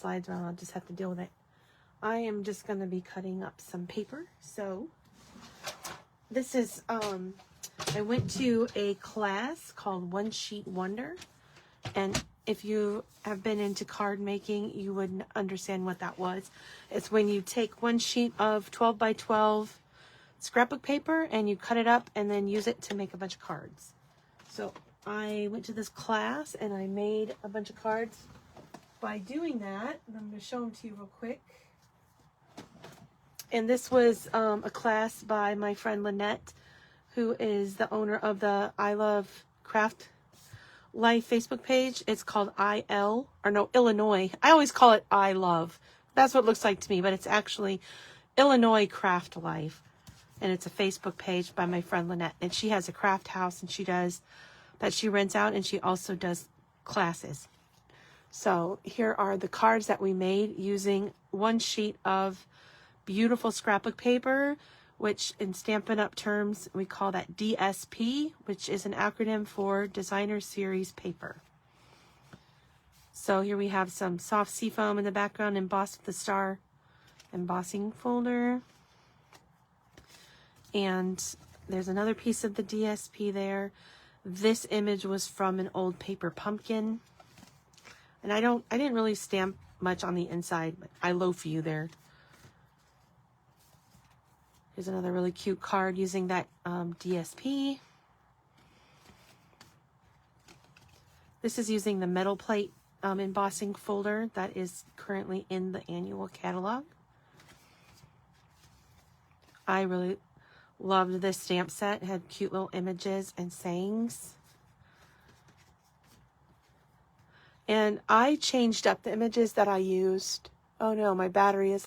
slides around. I'll just have to deal with it. I am just going to be cutting up some paper. So this is, I went to a class called One Sheet Wonder. And if you have been into card making, you would understand what that was. It's when you take one sheet of 12 by 12 scrapbook paper and you cut it up and then use it to make a bunch of cards. So I went to this class and I made a bunch of cards by doing that. And I'm going to show them to you real quick. And this was a class by my friend Lynette, who is the owner of the I Love Craft Life Facebook page. It's called Illinois. I always call it I Love. That's what it looks like to me, but it's actually Illinois Craft Life. And it's a Facebook page by my friend Lynette. And she has a craft house and she rents out, and she also does classes. So here are the cards that we made using one sheet of beautiful scrapbook paper, which in Stampin' Up! Terms, we call that DSP, which is an acronym for Designer Series Paper. So here we have some soft seafoam in the background embossed with the star embossing folder. And there's another piece of the DSP there. This image was from an old paper pumpkin. And I didn't really stamp much on the inside, but I loaf you there. Here's another really cute card using that DSP. This is using the metal plate embossing folder that is currently in the annual catalog. I really loved this stamp set. It had cute little images and sayings. And I changed up the images that I used. Oh no, my battery is...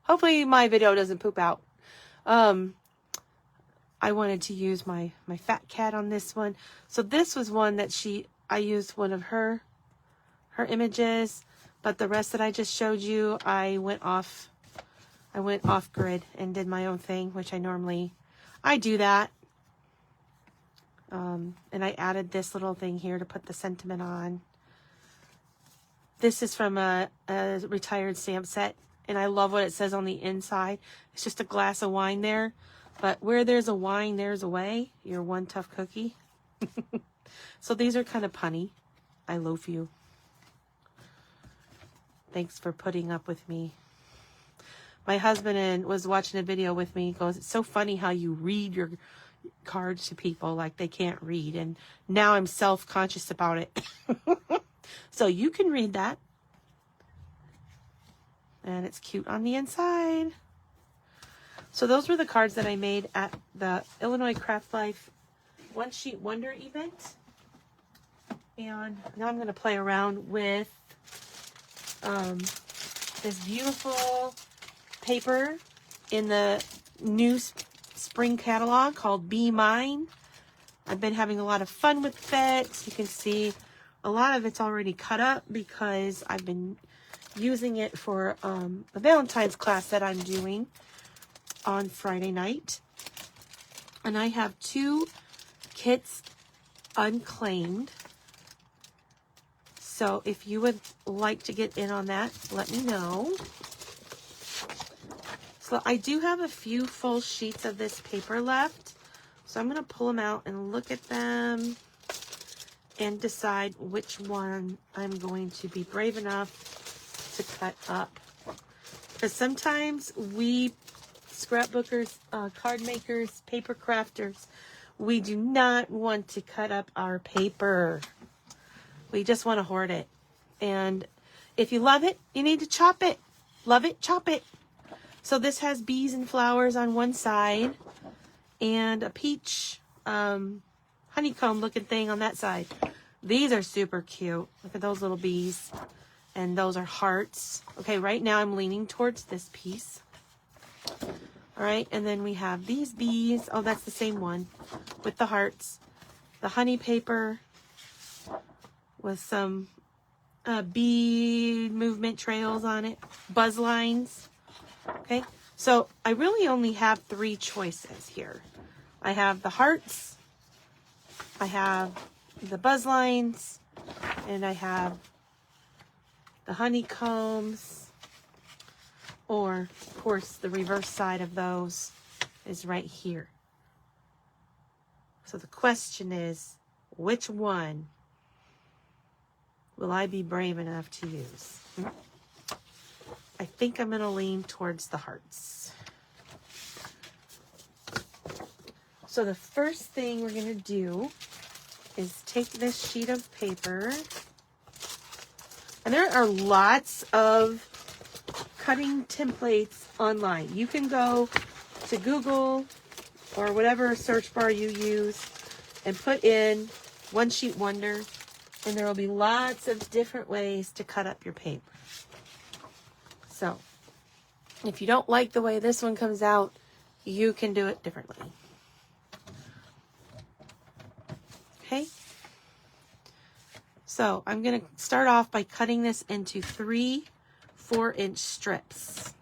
Hopefully my video doesn't poop out. I wanted to use my fat cat on this one. So this was one that I used one of her images, but the rest that I just showed you, I went off grid and did my own thing, which I do that. And I added this little thing here to put the sentiment on. This is from a retired stamp set. And I love what it says on the inside. It's just a glass of wine there. But where there's a wine, there's a way. You're one tough cookie. So these are kind of punny. I loaf you. Thanks for putting up with me. My husband was watching a video with me. He goes, it's so funny how you read your cards to people like they can't read. And now I'm self-conscious about it. So you can read that. And it's cute on the inside. So those were the cards that I made at the Illinois Craft Life One Sheet Wonder event. And now I'm going to play around with this beautiful paper in the new spring catalog called Bee Mine. I've been having a lot of fun with it. You can see a lot of it's already cut up because I've been using it for a Valentine's class that I'm doing on Friday night. And I have 2 kits unclaimed. So if you would like to get in on that, let me know. So I do have a few full sheets of this paper left. So I'm going to pull them out and look at them and decide which one I'm going to be brave enough to cut up. Because sometimes we scrapbookers, card makers, paper crafters, we do not want to cut up our paper. We just want to hoard it. And if you love it, you need to chop it. Love it, chop it. So this has bees and flowers on one side and a peach honeycomb looking thing on that side. These are super cute. Look at those little bees. And those are hearts. Okay, right now I'm leaning towards this piece. All right, and then we have these bees. Oh, that's the same one with the hearts. The honey paper with some bee movement trails on it. Buzz lines. Okay, so I really only have 3 choices here. I have the hearts, I have the buzz lines, and I have the honeycombs, or of course the reverse side of those is right here. So the question is, which one will I be brave enough to use? I think I'm going to lean towards the hearts. So the first thing we're going to do is take this sheet of paper. And there are lots of cutting templates online. You can go to Google or whatever search bar you use and put in One Sheet Wonder, and there will be lots of different ways to cut up your paper. So if you don't like the way this one comes out, you can do it differently. Okay, so I'm going to start off by cutting this into 3 4-inch strips.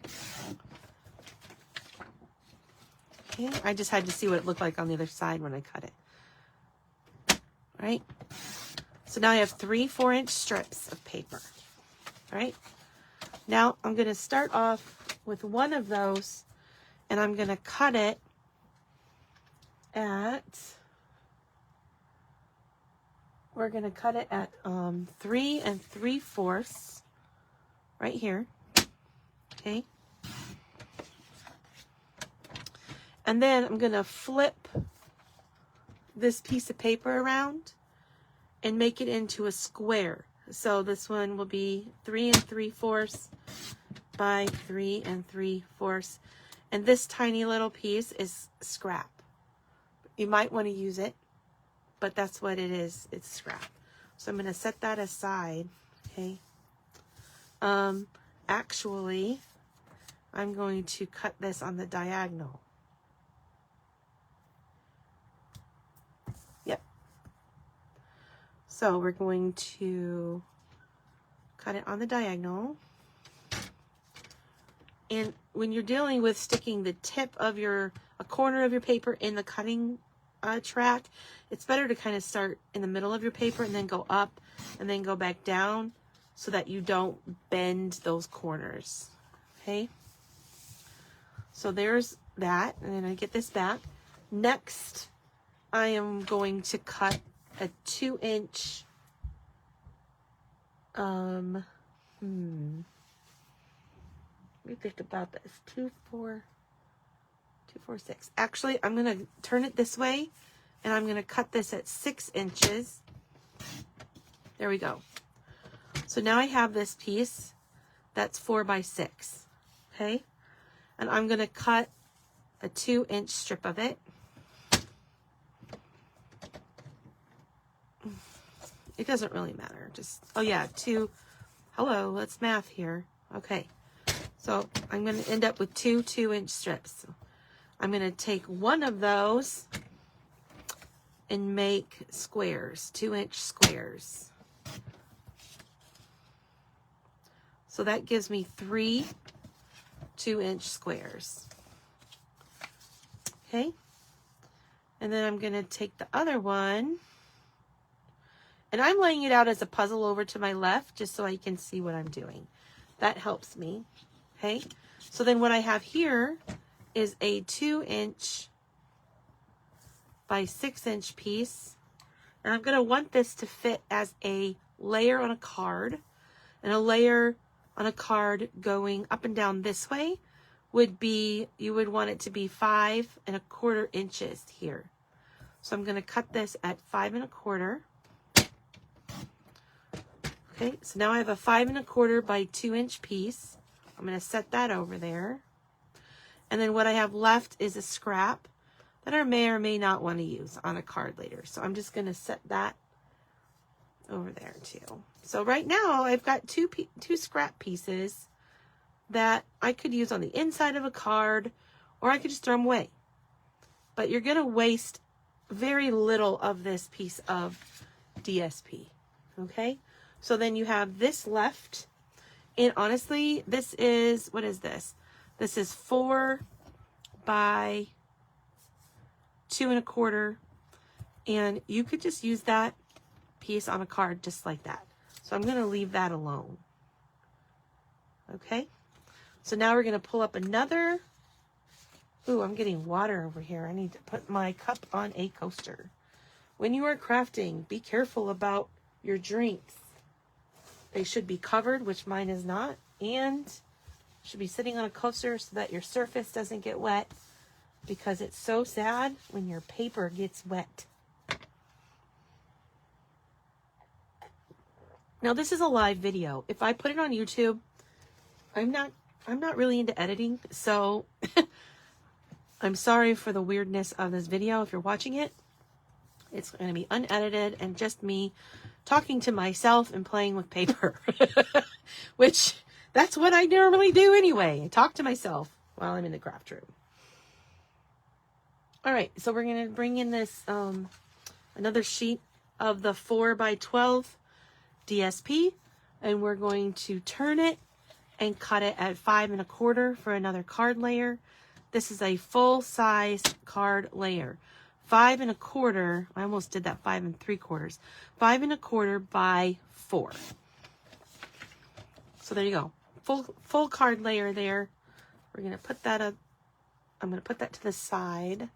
Okay, I just had to see what it looked like on the other side when I cut it. All right, so now I have 3 4-inch strips of paper. All right, now I'm going to start off with one of those, and I'm going to cut it at... We're going to cut it at 3 3/4 right here. Okay. And then I'm going to flip this piece of paper around and make it into a square. So this one will be 3 3/4 by 3 3/4. And this tiny little piece is scrap. You might want to use it, but that's what it is. It's scrap. So I'm going to set that aside. Okay. Actually, I'm going to cut this on the diagonal. Yep. So we're going to cut it on the diagonal. And when you're dealing with sticking the tip of a corner of your paper in the cutting track, it's better to kind of start in the middle of your paper and then go up and then go back down so that you don't bend those corners. Okay, so there's that, and then I get this back. Next, I am going to cut a 2-inch let me think about this. 2, 4, 6. Actually, I'm going to turn it this way, and I'm going to cut this at 6 inches. There we go. So now I have this piece that's 4 by 6. Okay? And I'm going to cut a 2-inch strip of it. It doesn't really matter. Just, oh yeah, 2. Hello, let's math here. Okay. So I'm going to end up with 2 2-inch strips. I'm going to take one of those and make squares, 2-inch squares. So that gives me 3 2-inch squares. Okay. And then I'm going to take the other one, and I'm laying it out as a puzzle over to my left just so I can see what I'm doing. That helps me. Okay. So then what I have here is a 2-inch by 6-inch piece. And I'm going to want this to fit as a layer on a card. And a layer on a card going up and down this way would be, you would want it to be 5 1/4 inches here. So I'm going to cut this at 5 1/4. Okay, so now I have a 5 1/4 by 2-inch piece. I'm going to set that over there. And then what I have left is a scrap that I may or may not want to use on a card later. So I'm just going to set that over there too. So right now I've got two scrap pieces that I could use on the inside of a card, or I could just throw them away. But you're going to waste very little of this piece of DSP. Okay? So then you have this left. And honestly, this is, what is this? This is 4 by 2 1/4. And you could just use that piece on a card just like that. So I'm going to leave that alone. Okay, so now we're going to pull up another. Ooh, I'm getting water over here. I need to put my cup on a coaster. When you are crafting, be careful about your drinks. They should be covered, which mine is not, and should be sitting on a coaster so that your surface doesn't get wet, because it's so sad when your paper gets wet. Now this is a live video. If I put it on YouTube, I'm not really into editing, so I'm sorry for the weirdness of this video. If you're watching it, it's going to be unedited and just me talking to myself and playing with paper, which that's what I normally do anyway. I talk to myself while I'm in the craft room. All right, so we're going to bring in this another sheet of the 4x12 DSP, and we're going to turn it and cut it at 5 1/4 for another card layer. This is a full size card layer. 5 1/4, I almost did that 5 3/4. 5 1/4 by 4. So there you go. Full card layer there. We're gonna put that up. I'm gonna put that to the side.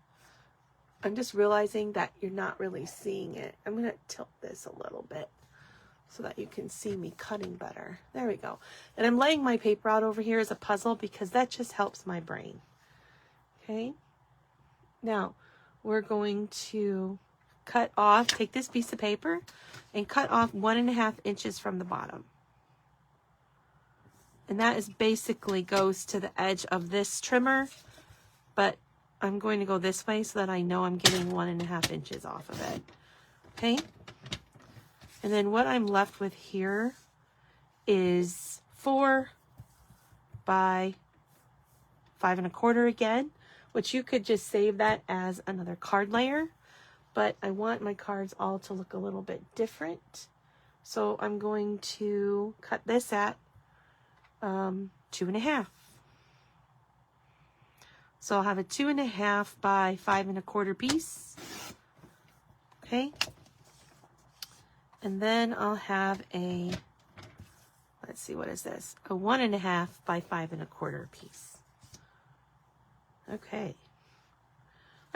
I'm just realizing that you're not really seeing it. I'm gonna tilt this a little bit so that you can see me cutting better. There we go. And I'm laying my paper out over here as a puzzle because that just helps my brain. Okay. Now we're going to cut off, take this piece of paper and cut off 1 1/2 inches from the bottom. And that is basically goes to the edge of this trimmer, but I'm going to go this way so that I know I'm getting 1 1/2 inches off of it. Okay. And then what I'm left with here is 4 by 5 1/4 again, which you could just save that as another card layer, but I want my cards all to look a little bit different. So I'm going to cut this at 2 1/2. So I'll have a 2 1/2 by 5 1/4 piece. Okay. And then I'll have a, let's see, what is this? A 1 1/2 by 5 1/4 piece. Okay.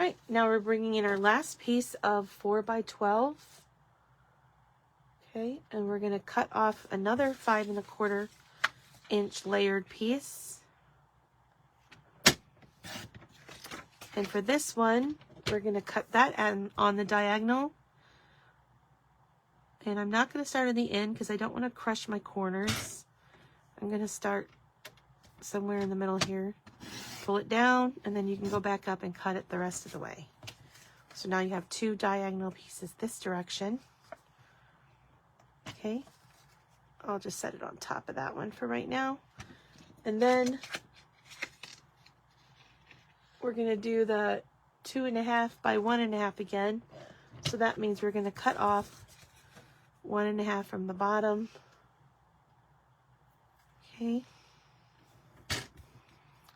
All right, now we're bringing in our last piece of 4 by 12. Okay, and we're gonna cut off another 5 1/4 inch layered piece. And for this one, we're gonna cut that on the diagonal. And I'm not going to start at the end because I don't want to crush my corners. I'm going to start somewhere in the middle here. Pull it down, and then you can go back up and cut it the rest of the way. So now you have 2 diagonal pieces this direction. Okay. I'll just set it on top of that one for right now. And then we're going to do the 2 1/2 by 1 1/2 again. So that means we're going to cut off 1 1/2 from the bottom. Okay.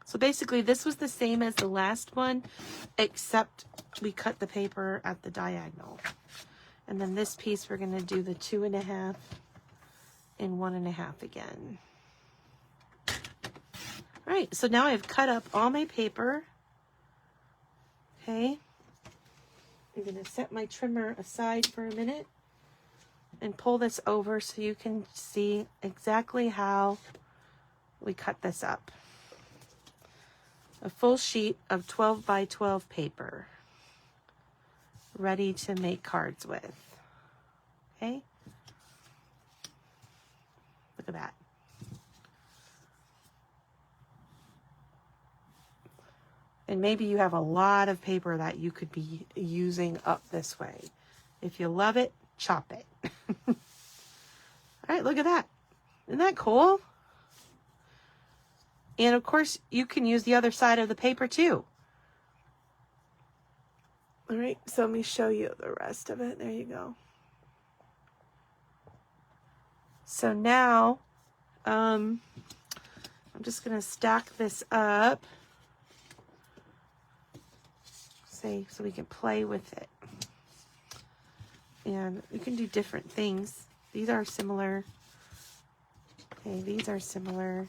So basically this was the same as the last one, except we cut the paper at the diagonal. And then this piece we're going to do the 2 1/2 and 1 1/2 again. All right, so now I've cut up all my paper. Okay. I'm going to set my trimmer aside for a minute and pull this over so you can see exactly how we cut this up. A full sheet of 12 by 12 paper, ready to make cards with. Okay? Look at that. And maybe you have a lot of paper that you could be using up this way. If you love it, chop it. All right, look at that. Isn't that cool? And of course, you can use the other side of the paper too. All right, so let me show you the rest of it. There you go. So now, I'm just going to stack this up. So we can play with it. And you can do different things. These are similar. Okay, these are similar.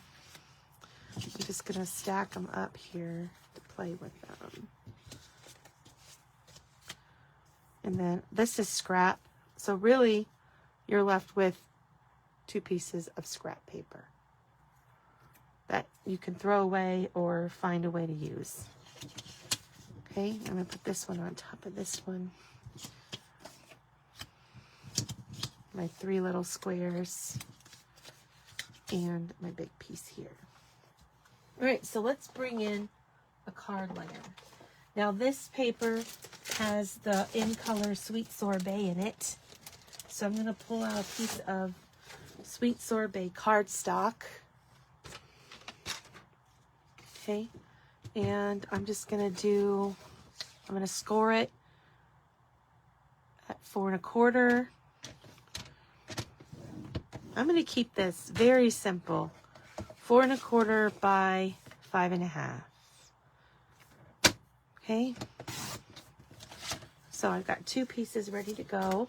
I'm just going to stack them up here to play with them. And then this is scrap. So really, you're left with 2 pieces of scrap paper that you can throw away or find a way to use. Okay, I'm going to put this one on top of this one. My 3 little squares and my big piece here. All right, so let's bring in a card layer. Now this paper has the In Color Sweet Sorbet in it. So I'm going to pull out a piece of Sweet Sorbet cardstock. Okay, and I'm just going to score it at 4 1/4. I'm going to keep this very simple. 4 1/4 by 5 1/2. Okay. So I've got 2 pieces ready to go.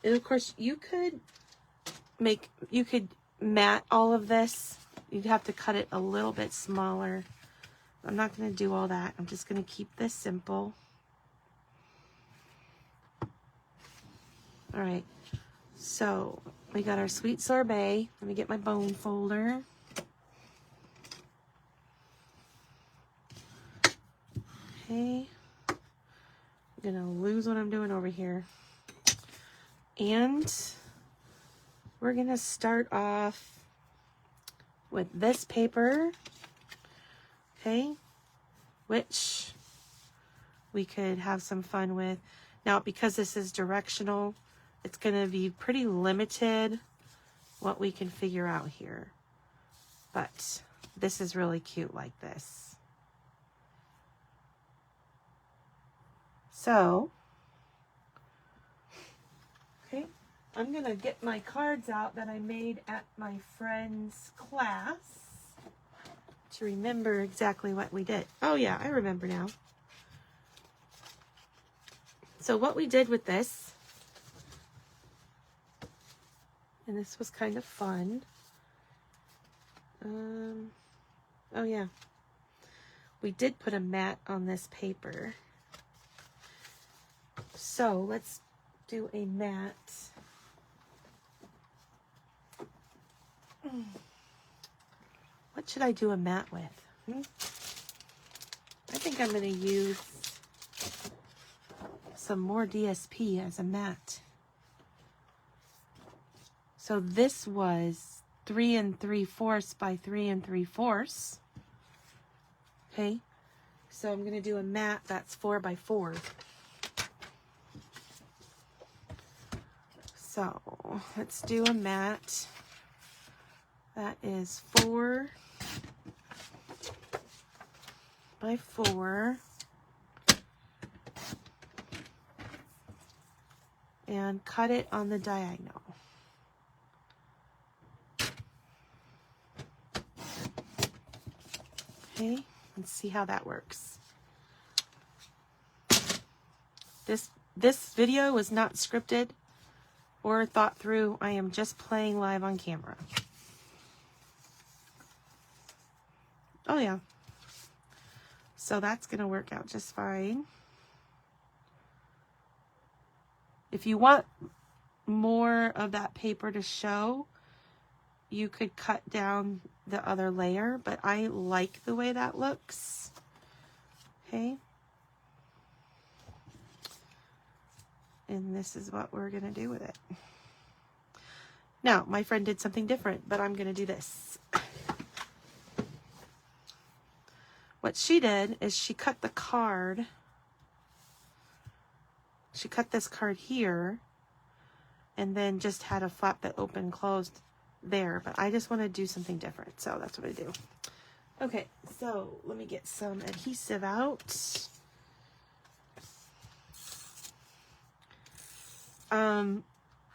And of course you could mat all of this. You'd have to cut it a little bit smaller. I'm not going to do all that. I'm just going to keep this simple. All right. So we got our Sweet Sorbet. Let me get my bone folder. Okay. I'm going to lose what I'm doing over here. And we're going to start off with this paper. Okay. Which we could have some fun with. Now, because this is directional, it's going to be pretty limited what we can figure out here. But this is really cute like this. So, okay, I'm going to get my cards out that I made at my friend's class to remember exactly what we did. Oh yeah, I remember now. So what we did with this, and this was kind of fun. Oh yeah, we did put a mat on this paper. So let's do a mat. What should I do a mat with? I think I'm going to use some more DSP as a mat. So this was 3 3/4 by 3 3/4. Okay, so I'm going to do a mat that's 4 by 4. So let's do a mat that is 4 by 4. And cut it on the diagonal. Okay, let's see how that works. This video was not scripted or thought through. I am just playing live on camera. Oh yeah. So that's going to work out just fine. If you want more of that paper to show, you could cut down the other layer, but I like the way that looks. Okay. And this is what we're going to do with it. Now, my friend did something different, but I'm going to do this. What she did is she cut the card. She cut this card here and then just had a flap that opened closed there, but I just want to do something different, so that's what I do. Okay, so let me get some adhesive out.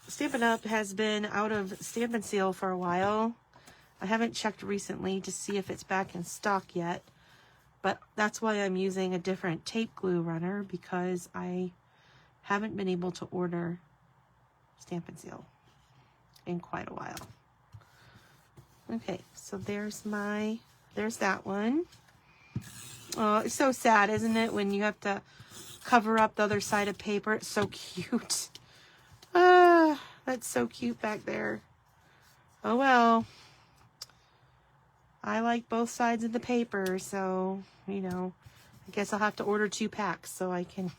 Stampin' Up! Has been out of Stampin' Seal for a while. I haven't checked recently to see if it's back in stock yet, but that's why I'm using a different tape glue runner, because I haven't been able to order Stampin' Seal in quite a while. Okay, so there's that one. Oh, it's so sad, isn't it, when you have to cover up the other side of paper? It's so cute. Ah, that's so cute back there. Oh well. I like both sides of the paper, so, you know, I guess I'll have to order 2 packs so I can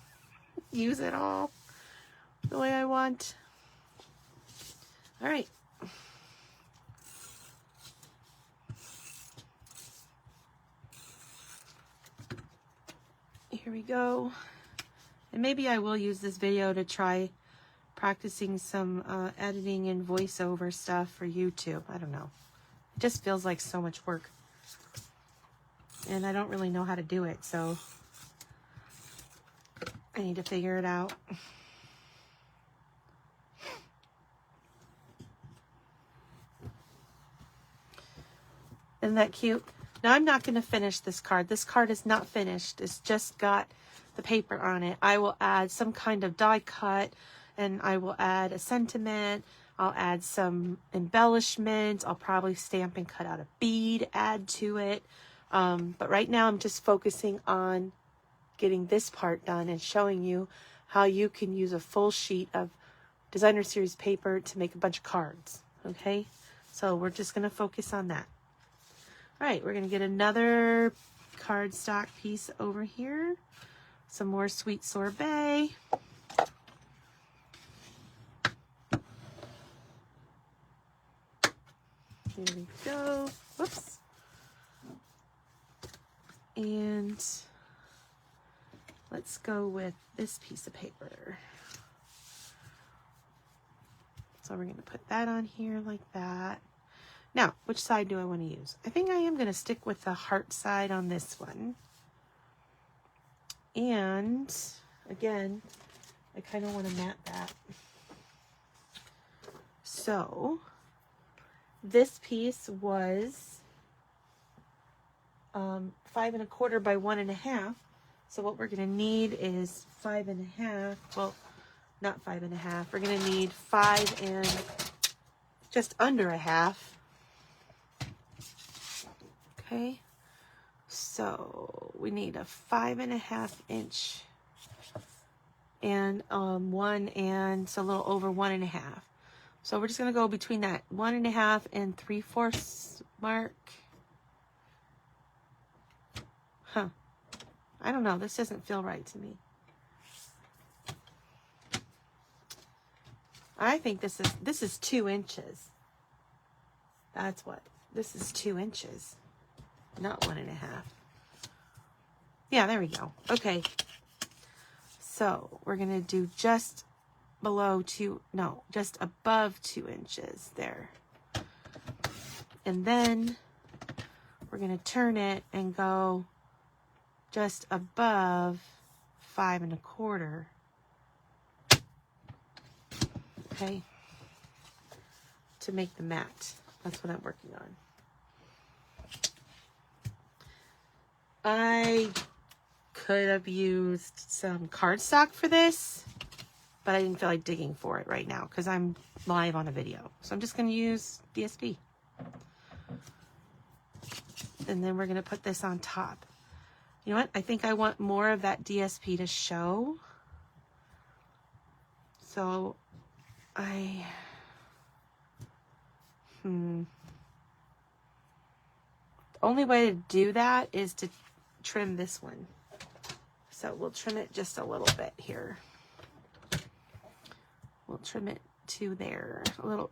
use it all the way I want. All right. Here we go. And maybe I will use this video to try practicing some editing and voiceover stuff for YouTube. I don't know. It just feels like so much work. And I don't really know how to do it, so I need to figure it out. Isn't that cute? Now I'm not going to finish this card. This card is not finished. It's just got the paper on it. I will add some kind of die cut, and I will add a sentiment. I'll add some embellishments. I'll probably stamp and cut out a bead, add to it. But right now I'm just focusing on getting this part done and showing you how you can use a full sheet of designer series paper to make a bunch of cards. Okay, so we're just going to focus on that. All right, we're going to get another cardstock piece over here. Some more sweet sorbet. Here we go. Whoops. And let's go with this piece of paper. So we're going to put that on here like that. Now, which side do I want to use? I think I am going to stick with the heart side on this one. And again, I kind of want to mat that. So this piece was 5 1/4 by 1 1/2. So what we're going to need is 5 1/2. Well, not 5 1/2. We're going to need 5 and just under a half. Okay, so we need a 5 1/2 inch and 1 and so a little over 1 1/2. So we're just gonna go between that 1 1/2 and 3/4 mark. Huh? I don't know. This doesn't feel right to me. I think this is 2 inches. That's what this is 2 inches. Not 1 1/2. Yeah, there we go. Okay. So we're going to do just below just above 2 inches there. And then we're going to turn it and go just above 5 1/4. Okay. To make the mat. That's what I'm working on. I could have used some cardstock for this, but I didn't feel like digging for it right now because I'm live on a video. So I'm just going to use DSP. And then we're going to put this on top. You know what? I think I want more of that DSP to show. So the only way to do that is to trim this one. So we'll trim it just a little bit here. We'll trim it to there, a little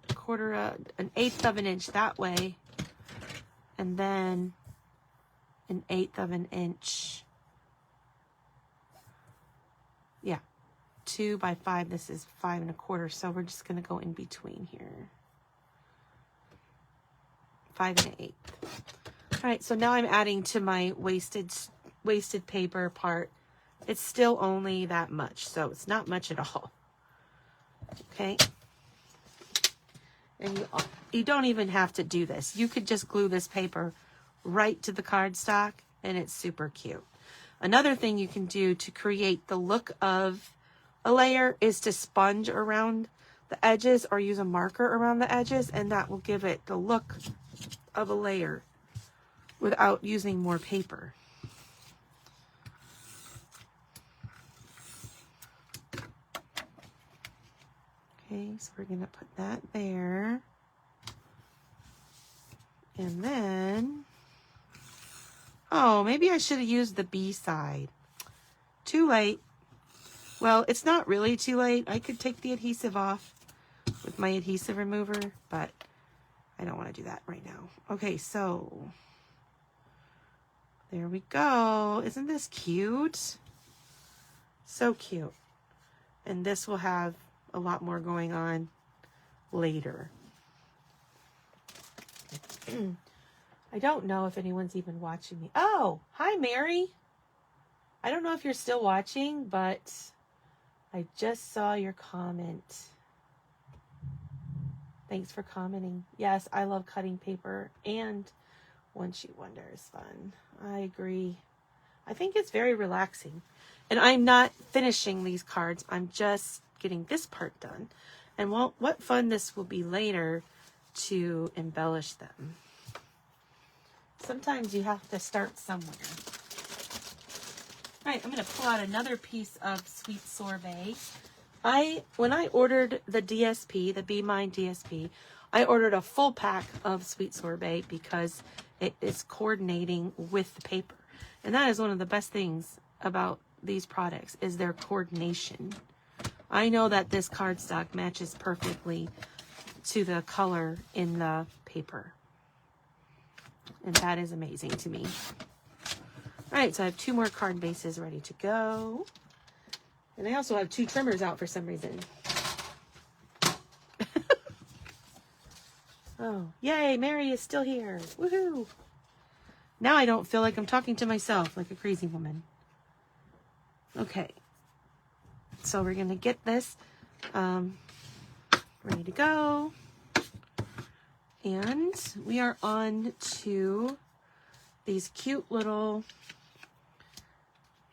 an 1/8 of an inch that way, and then an 1/8 of an inch. Yeah, 2 by 5. This is 5 1/4. So we're just going to go in between here. 5 1/8. All right, so now I'm adding to my wasted paper part. It's still only that much, so it's not much at all. Okay. And you don't even have to do this. You could just glue this paper right to the cardstock, and it's super cute. Another thing you can do to create the look of a layer is to sponge around the edges or use a marker around the edges, and that will give it the look of a layer without using more paper. Okay, so we're going to put that there. And then, oh, maybe I should have used the B side. Too late. Well, it's not really too late. I could take the adhesive off with my adhesive remover, but I don't want to do that right now. Okay, so there we go. Isn't this cute? So cute. And this will have a lot more going on later. I don't know if anyone's even watching me. Oh, hi, Mary. I don't know if you're still watching, but I just saw your comment. Thanks for commenting. Yes, I love cutting paper, and One Sheet Wonder is fun. I agree. I think it's very relaxing. And I'm not finishing these cards. I'm just getting this part done. And what fun this will be later to embellish them. Sometimes you have to start somewhere. All right, I'm going to pull out another piece of Sweet Sorbet. When I ordered the DSP, the Bee Mine DSP, I ordered a full pack of Sweet Sorbet because it is coordinating with the paper. And that is one of the best things about these products is their coordination. I know that this cardstock matches perfectly to the color in the paper. And that is amazing to me. All right, so I have 2 more card bases ready to go. And I also have 2 trimmers out for some reason. Oh, yay, Mary is still here. Woohoo! Now I don't feel like I'm talking to myself like a crazy woman. Okay. So we're going to get this ready to go. And we are on to these cute little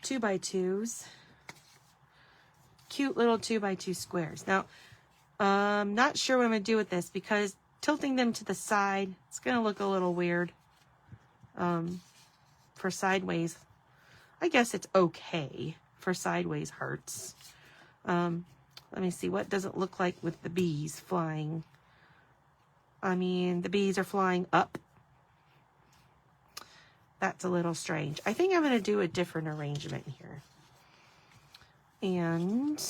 2x2s. Cute little 2x2 squares. Now, I'm not sure what I'm going to do with this because tilting them to the side, it's going to look a little weird for sideways. I guess it's okay for sideways hearts. Let me see, what does it look like with the bees flying? I mean, the bees are flying up. That's a little strange. I think I'm going to do a different arrangement here. And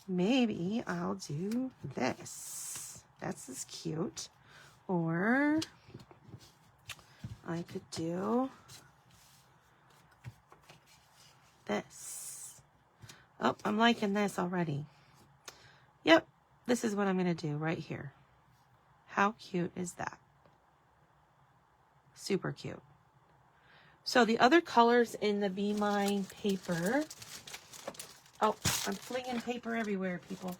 maybe I'll do this. That's cute. Or I could do this. Oh, I'm liking this already. Yep, this is what I'm going to do right here. How cute is that? Super cute. So the other colors in the Bee Mine paper. Oh, I'm flinging paper everywhere, people.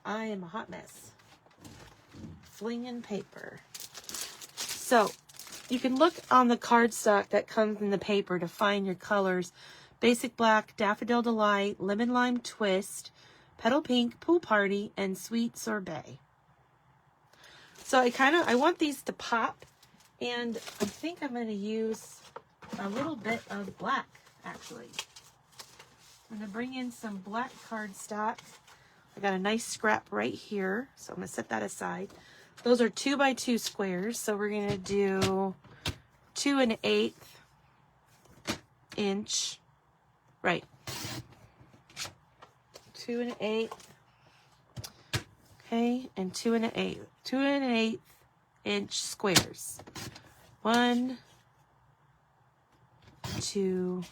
I am a hot mess. Flinging paper. So you can look on the cardstock that comes in the paper to find your colors. Basic Black, Daffodil Delight, Lemon Lime Twist, Petal Pink, Pool Party, and Sweet Sorbet. So I want these to pop, and I think I'm going to use a little bit of black, actually. I'm going to bring in some black cardstock. I got a nice scrap right here, so I'm going to set that aside. Those are 2x2 squares, so we're going to do 2 1/8 inch, right, 2 1/8, okay, and 2 1/8 inch squares. 1, 2,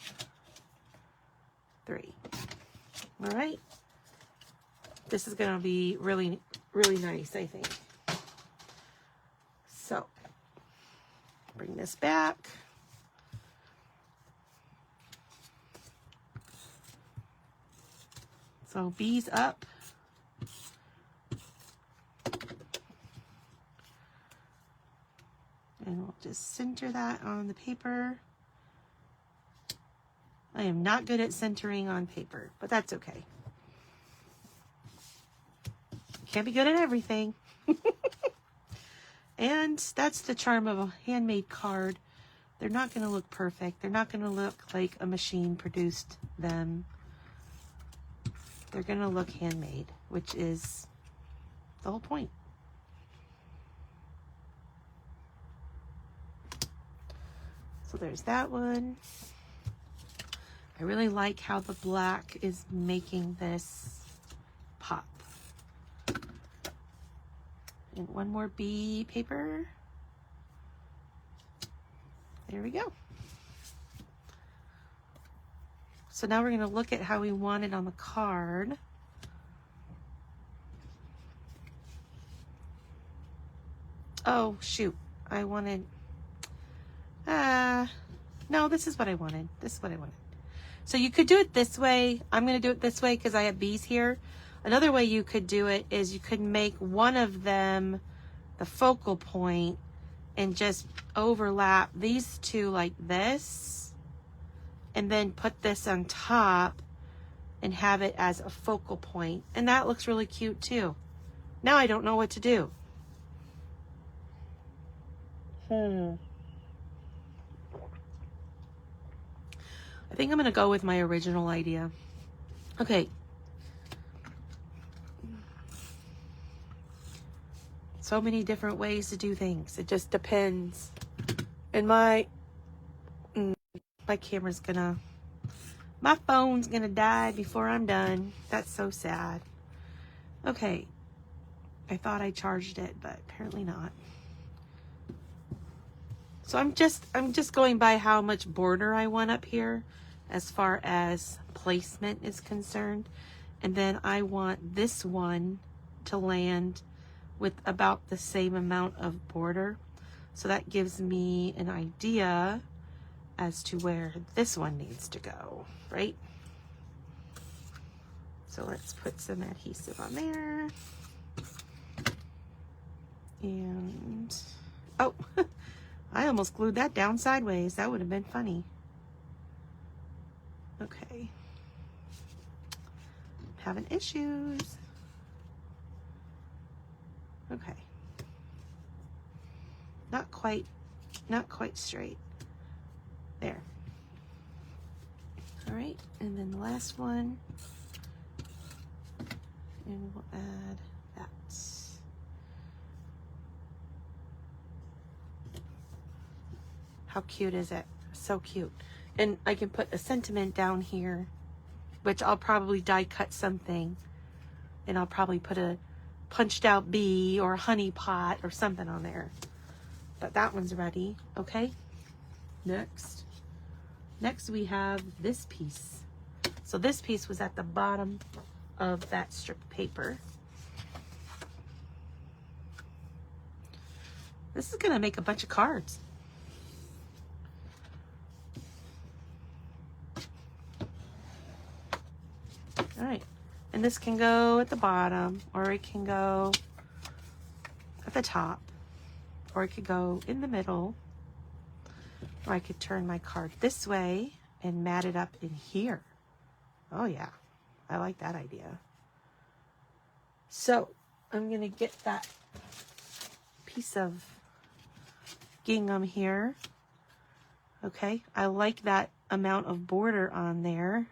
3. All right. This is going to be really, really nice, I think. So, bring this back. So, bees up. And we'll just center that on the paper. I am not good at centering on paper, but that's okay. Can't be good at everything. And that's the charm of a handmade card. They're not going to look perfect. They're not going to look like a machine produced them. They're going to look handmade, which is the whole point. So there's that one. I really like how the black is making this pop. And one more bee paper. There we go. So now we're going to look at how we want it on the card. Oh, shoot. I wanted... no, this is what I wanted. This is what I wanted. So you could do it this way. I'm going to do it this way because I have bees here. Another way you could do it is you could make one of them the focal point and just overlap these two like this, and then put this on top and have it as a focal point. And that looks really cute too. Now I don't know what to do. I think I'm going to go with my original idea. Okay. So many different ways to do things. It just depends. And my camera's gonna, my phone's gonna die before I'm done. That's so sad. Okay. I thought I charged it, but apparently not. So I'm just going by how much border I want up here as far as placement is concerned. And then I want this one to land with about the same amount of border. So that gives me an idea as to where this one needs to go, right? So let's put some adhesive on there. And, oh, I almost glued that down sideways. That would have been funny. Okay. Having issues. Okay. Not quite straight. There. All right, and then the last one. And we'll add that. How cute is it? So cute. And I can put a sentiment down here, which I'll probably die cut something. And I'll probably put a punched out bee or a honey pot or something on there. But that one's ready. Okay. Next we have this piece. So this piece was at the bottom of that strip paper. This is gonna make a bunch of cards. All right, and this can go at the bottom, or it can go at the top, or it could go in the middle, or I could turn my card this way and mat it up in here. Oh yeah, I like that idea. So I'm gonna get that piece of gingham here. Okay, I like that amount of border on there.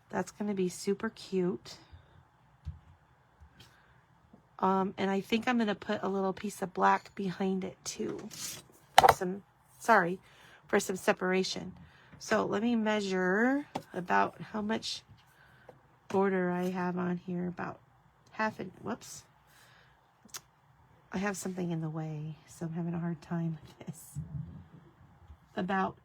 That's going to be super cute. And I think I'm going to put a little piece of black behind it too. For some separation. So let me measure about how much border I have on here. About half an, whoops. I have something in the way, so I'm having a hard time with this. About,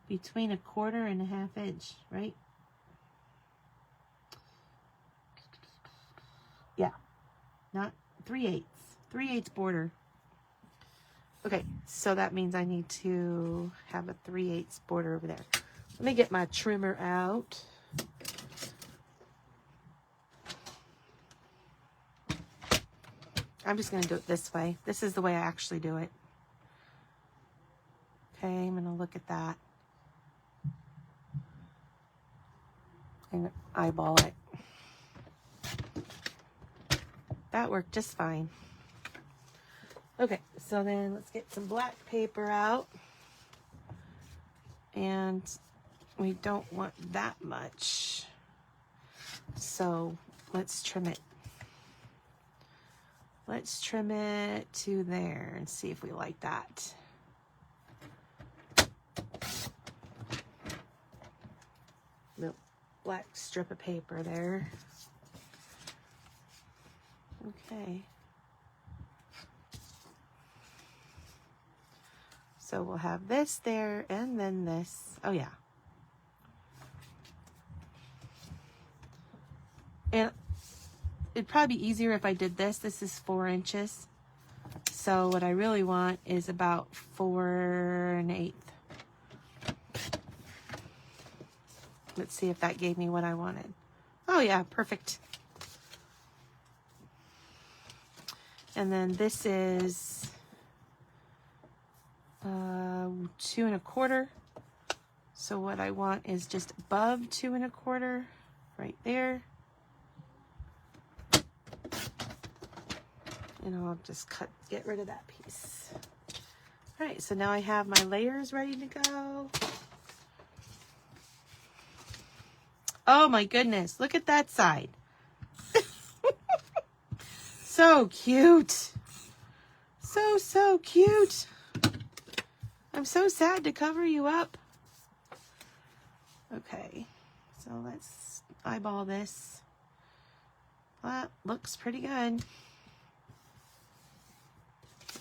between 1/4 and 1/2 inch, right? Yeah, not 3/8. 3/8 border. Okay, so that means I need to have a 3/8 border over there. Let me get my trimmer out. I'm just going to do it this way. This is the way I actually do it. Okay, I'm going to look at that and eyeball it. That worked just fine. Okay, so then let's get some black paper out. And we don't want that much. So let's trim it. Let's trim it to there and see if we like that. Little black strip of paper there. Okay. So we'll have this there and then this. Oh yeah. And it'd probably be easier if I did this. This is 4 inches. So what I really want is about 4 1/8. Let's see if that gave me what I wanted. Oh yeah, perfect. And then this is 2 1/4. So what I want is just above 2 1/4, right there. And I'll just get rid of that piece. All right, so now I have my layers ready to go. Oh my goodness, look at that side. So cute. So cute. I'm so sad to cover you up. Okay, so let's eyeball this. That looks pretty good.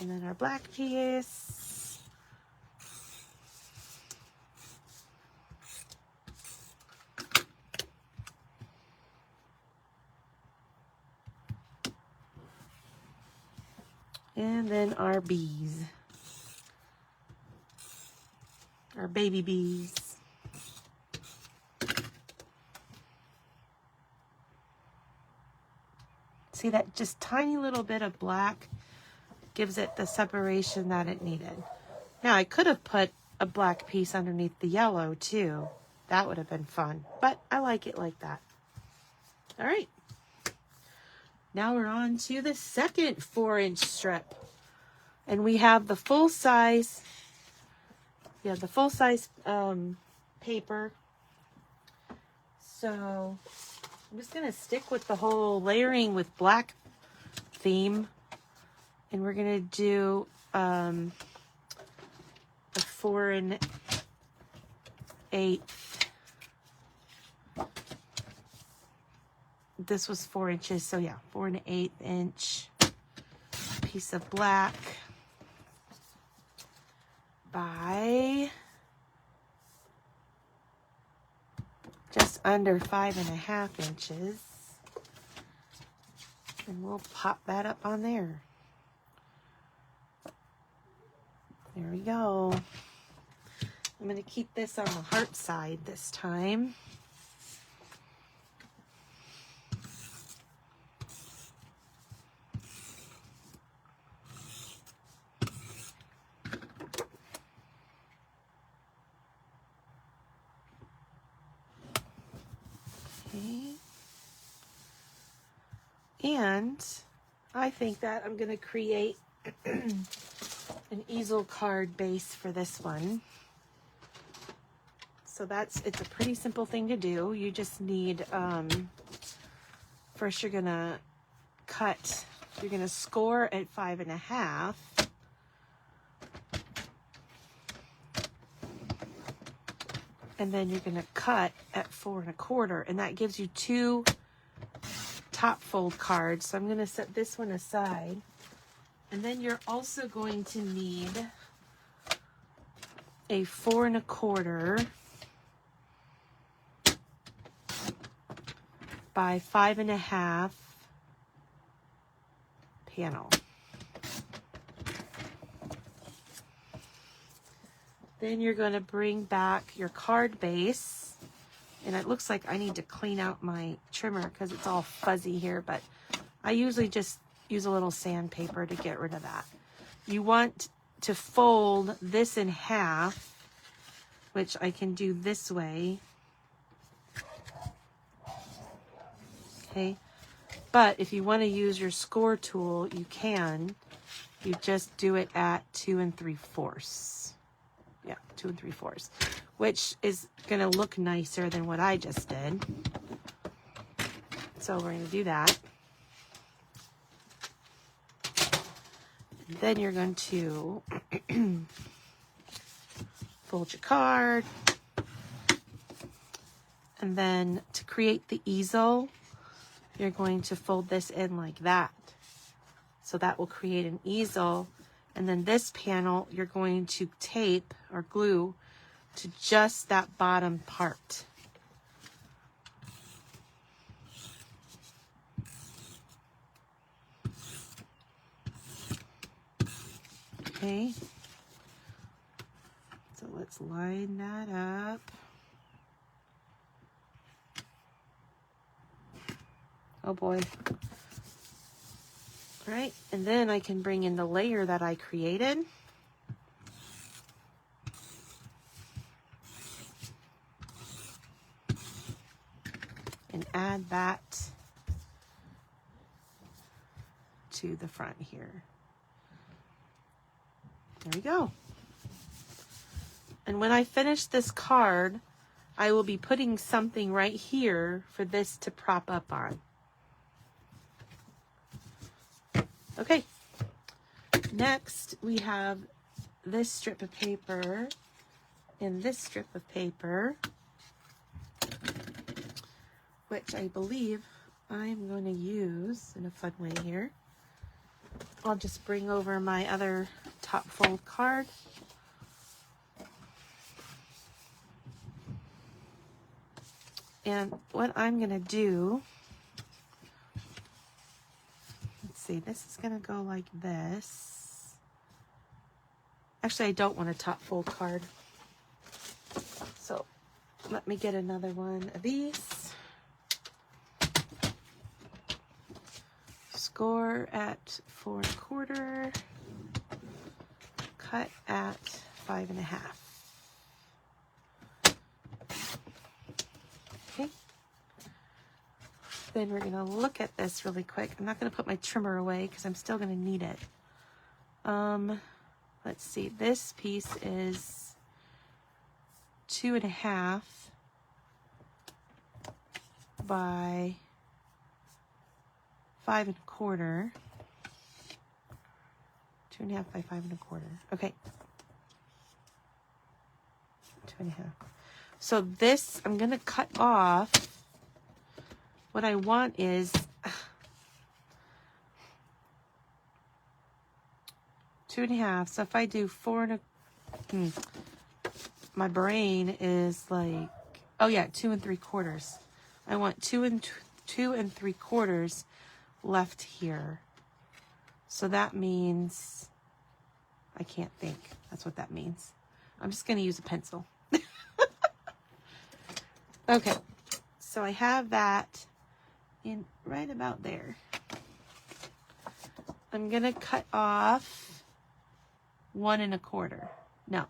And then our black piece. And then our bees. Our baby bees. See that just tiny little bit of black gives it the separation that it needed. Now I could have put a black piece underneath the yellow too. That would have been fun, but I like it like that. All right. Now we're on to the second 4-inch strip. And we have the full size, paper. So I'm just gonna stick with the whole layering with black theme. And we're gonna do a 4 1/8. This was 4 inches, so yeah, 4 1/8 inch piece of black by just under 5.5 inches. And we'll pop that up on there. There we go. I'm going to keep this on the heart side this time. Okay. And I think that I'm going to create an easel card base for this one. So it's a pretty simple thing to do. You just need, first you're gonna score at 5.5. And then you're gonna cut at 4 1/4, and that gives you 2 top fold cards. So I'm gonna set this one aside. And then you're also going to need a 4 1/4 by 5.5 panel. Then you're going to bring back your card base. And it looks like I need to clean out my trimmer because it's all fuzzy here, but I usually just use a little sandpaper to get rid of that. You want to fold this in half, which I can do this way. Okay, But if you want to use your score tool, you can. You just do it at 2 3/4. Yeah, 2 3/4, which is going to look nicer than what I just did. So we're going to do that. And then you're going to fold your card. And then to create the easel, you're going to fold this in like that. So that will create an easel. And then this panel, you're going to tape or glue to just that bottom part. Okay. So let's line that up. Oh boy. All right, and then I can bring in the layer that I created. And add that to the front here. There we go. And when I finish this card, I will be putting something right here for this to prop up on. Okay, next we have this strip of paper and this strip of paper, which I believe I'm going to use in a fun way here. I'll just bring over my other top fold card. And what I'm going to do, let's see, this is going to go like this. Actually, I don't want a top fold card. So let me get another one of these. Score at 4 1/4. Cut at 5 1/2. Okay. Then we're going to look at this really quick. I'm not going to put my trimmer away because I'm still going to need it. Let's see. This piece is 2 1/2 by 5 1/4. 2 1/2 by 5 1/4. Okay. 2 1/2. So this, I'm going to cut off. What I want is 2 1/2. So if I do 4 1/4, my brain is like, oh yeah, 2 3/4. I want 2 3/4 left here. So that means, I can't think. That's what that means. I'm just going to use a pencil. Okay, so I have that in right about there. I'm going to cut off 1 1/4. No,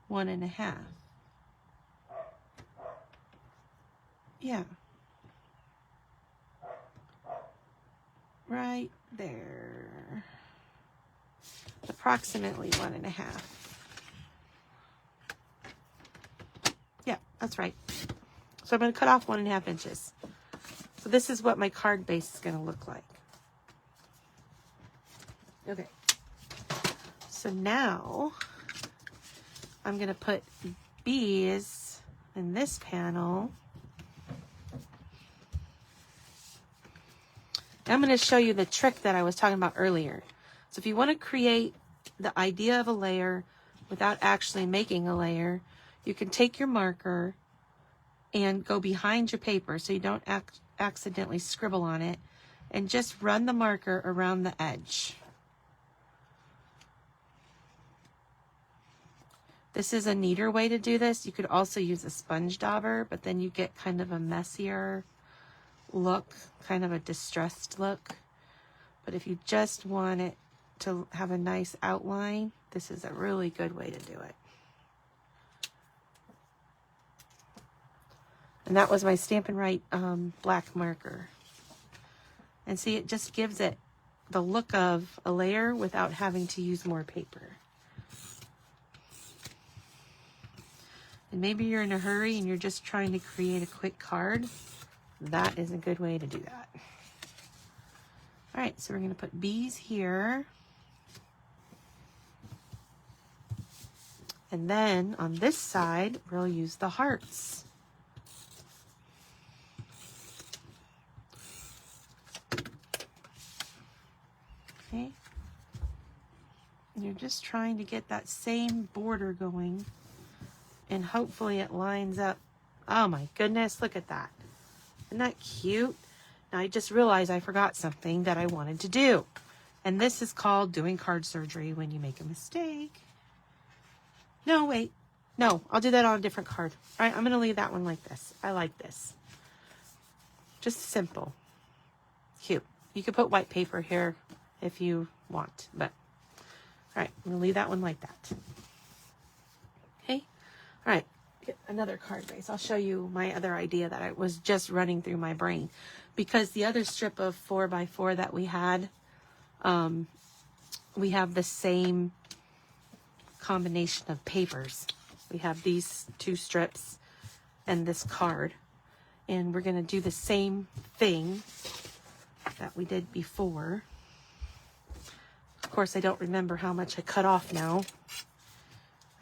1 1/2. Yeah. Right there. Approximately 1 1/2. Yeah, that's right. So I'm going to cut off 1 1/2 inches. So this is what my card base is going to look like. Okay. So now I'm going to put bees in this panel. I'm going to show you the trick that I was talking about earlier. So if you want to create the idea of a layer without actually making a layer, you can take your marker and go behind your paper so you don't accidentally scribble on it, and just run the marker around the edge. This is a neater way to do this. You could also use a sponge dauber, but then you get kind of a messier look, kind of a distressed look. But if you just want it to have a nice outline, this is a really good way to do it. And that was my Stampin' Write black marker. And see, it just gives it the look of a layer without having to use more paper. And maybe you're in a hurry and you're just trying to create a quick card. That is a good way to do that. All right, so we're going to put bees here. And then on this side, we'll use the hearts. Okay. And you're just trying to get that same border going. And hopefully it lines up. Oh my goodness, look at that. Isn't that cute? Now I just realized I forgot something that I wanted to do. And this is called doing card surgery when you make a mistake. No, wait. No, I'll do that on a different card. All right, I'm going to leave that one like this. I like this. Just simple. Cute. You could put white paper here if you want, but all right, I'm going to leave that one like that. Okay. All right, get another card base. I'll show you my other idea that I was just running through my brain, because the other strip of 4x4 that we had, we have the same combination of papers. We have these two strips and this card, and we're going to do the same thing that we did before. Of course, I don't remember how much I cut off now.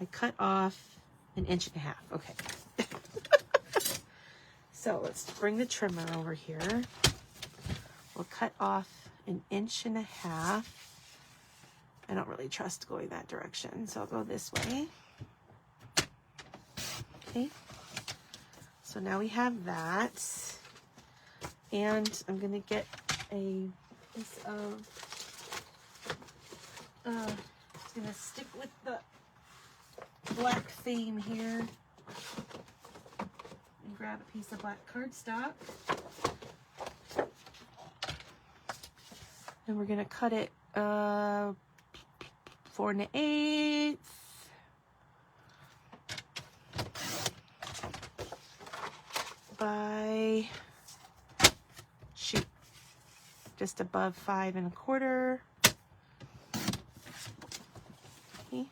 I cut off 1.5 inches. Okay. So let's bring the trimmer over here. We'll cut off 1.5 inches. I don't really trust going that direction, so I'll go this way. Okay. So now we have that. And I'm going to get a piece of, I'm going to stick with the black theme here. And grab a piece of black cardstock. And we're going to cut it 4 1/8 by, shoot, just above 5 1/4. Okay.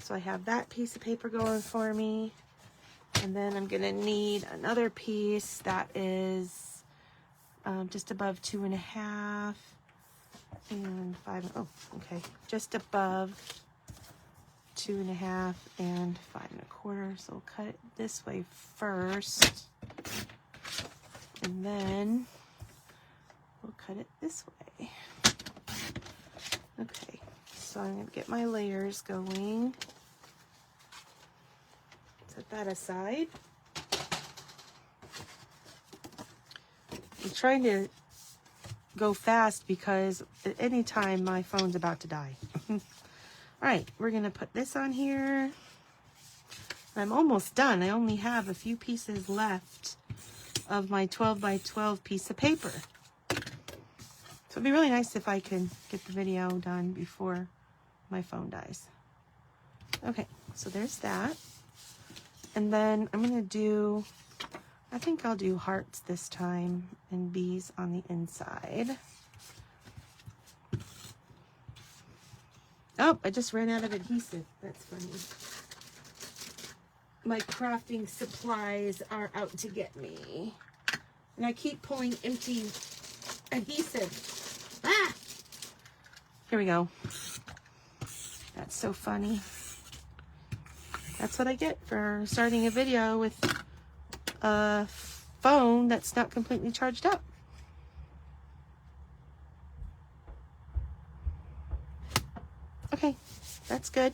So I have that piece of paper going for me. And then I'm gonna need another piece that is just above 2 1/2 and 5. Oh, okay, just above 2 1/2 and 5 1/4. So we'll cut it this way first, and then we'll cut it this way. Okay, so I'm gonna get my layers going. Set that aside. I'm trying to go fast because at any time my phone's about to die. All right, we're gonna put this on here. I'm almost done. I only have a few pieces left of my 12 by 12 piece of paper. So it'd be really nice if I can get the video done before my phone dies. Okay, so there's that. And then I'm gonna do, I think I'll do hearts this time and bees on the inside. Oh, I just ran out of adhesive. That's funny. My crafting supplies are out to get me. And I keep pulling empty adhesive. Ah! Here we go. That's so funny. That's what I get for starting a video with a phone that's not completely charged up. Okay, that's good.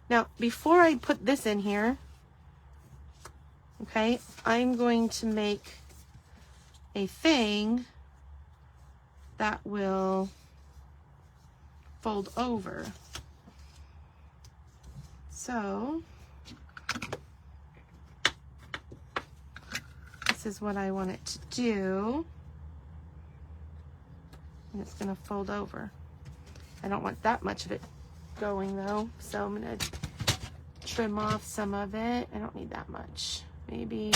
Now, before I put this in here, okay, I'm going to make a thing that will fold over. So, this is what I want it to do. And it's going to fold over. I don't want that much of it going though, so I'm going to trim off some of it. I don't need that much. Maybe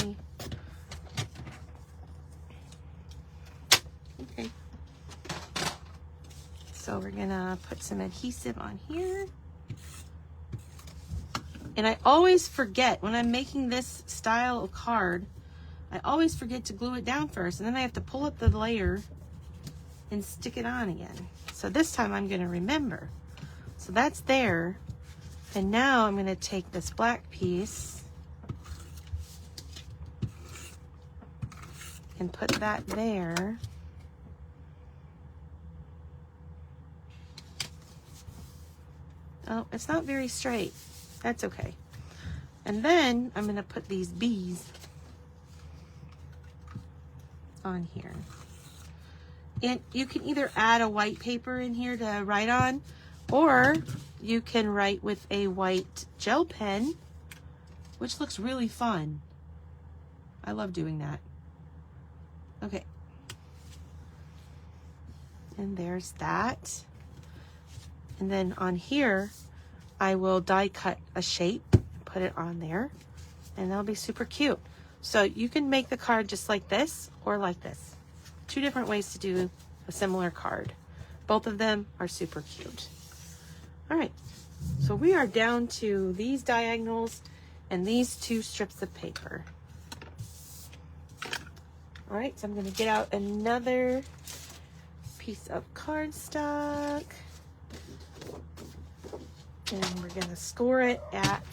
Okay. So we're gonna put some adhesive on here. And I always forget when I'm making this style of card, I always forget to glue it down first, and then I have to pull up the layer and stick it on again. So this time I'm gonna remember. So that's there. And now I'm gonna take this black piece and put that there. Oh, it's not very straight. That's okay. And then I'm gonna put these bees on here. And you can either add a white paper in here to write on, or you can write with a white gel pen, which looks really fun. I love doing that. Okay. And there's that. And then on here, I will die cut a shape, put it on there, and that'll be super cute. So you can make the card just like this or like this. Two different ways to do a similar card. Both of them are super cute. All right, so we are down to these diagonals and these two strips of paper. All right, so I'm gonna get out another piece of cardstock. And we're gonna score it at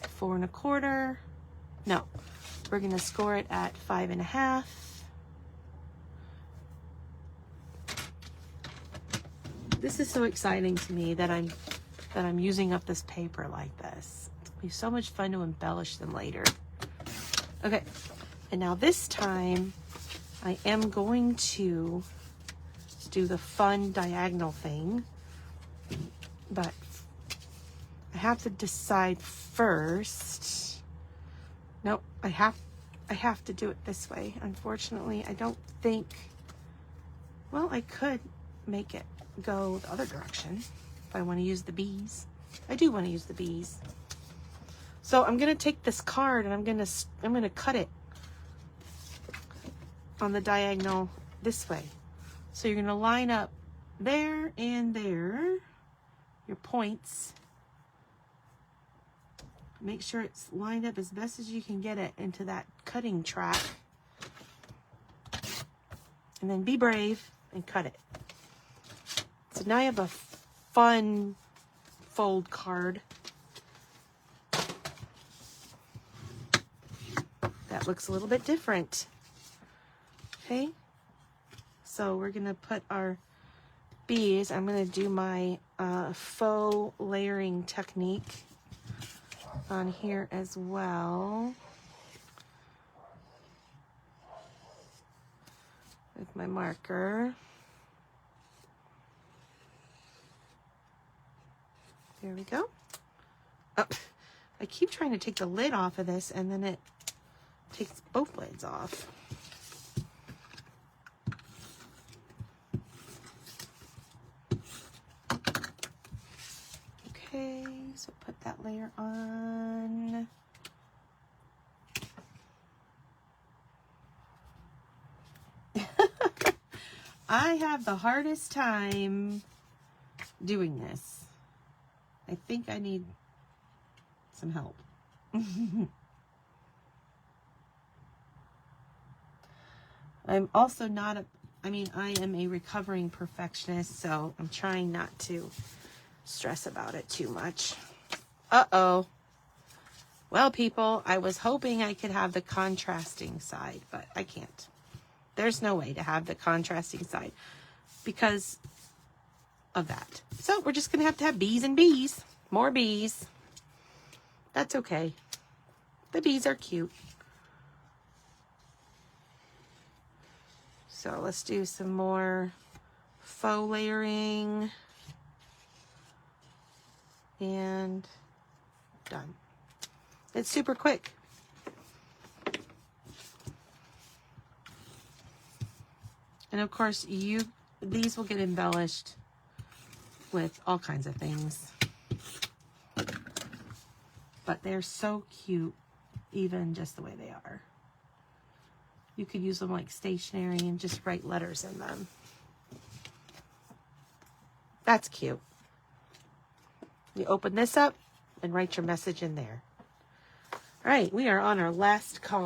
4 1/4. No, we're gonna score it at 5 1/2. This is so exciting to me that I'm using up this paper like this. It'll be so much fun to embellish them later. Okay, and now this time I am going to do the fun diagonal thing. But I have to decide first. Nope, I have to do it this way. Unfortunately, I don't think, well, I could make it go the other direction if I want to use the bees. I do want to use the bees. So I'm gonna take this card and I'm gonna cut it on the diagonal this way. So you're gonna line up there and there. Your points. Make sure it's lined up as best as you can get it into that cutting track. And then be brave and cut it. So now you have a fun fold card. That looks a little bit different. Okay. So we're gonna put our bees. I'm going to do my faux layering technique on here as well with my marker. There we go. Oh, I keep trying to take the lid off of this and then it takes both lids off. Okay, so put that layer on. I have the hardest time doing this. I think I need some help. I'm also not I am a recovering perfectionist, so I'm trying not to stress about it too much. Uh-oh. Well, people, I was hoping I could have the contrasting side, but I can't. There's no way to have the contrasting side because of that. So we're just going to have bees and bees. More bees. That's okay. The bees are cute. So let's do some more faux layering. And done. It's super quick. And of course, these will get embellished with all kinds of things. But they're so cute, even just the way they are. You could use them like stationery and just write letters in them. That's cute. You open this up and write your message in there. All right, we are on our last card.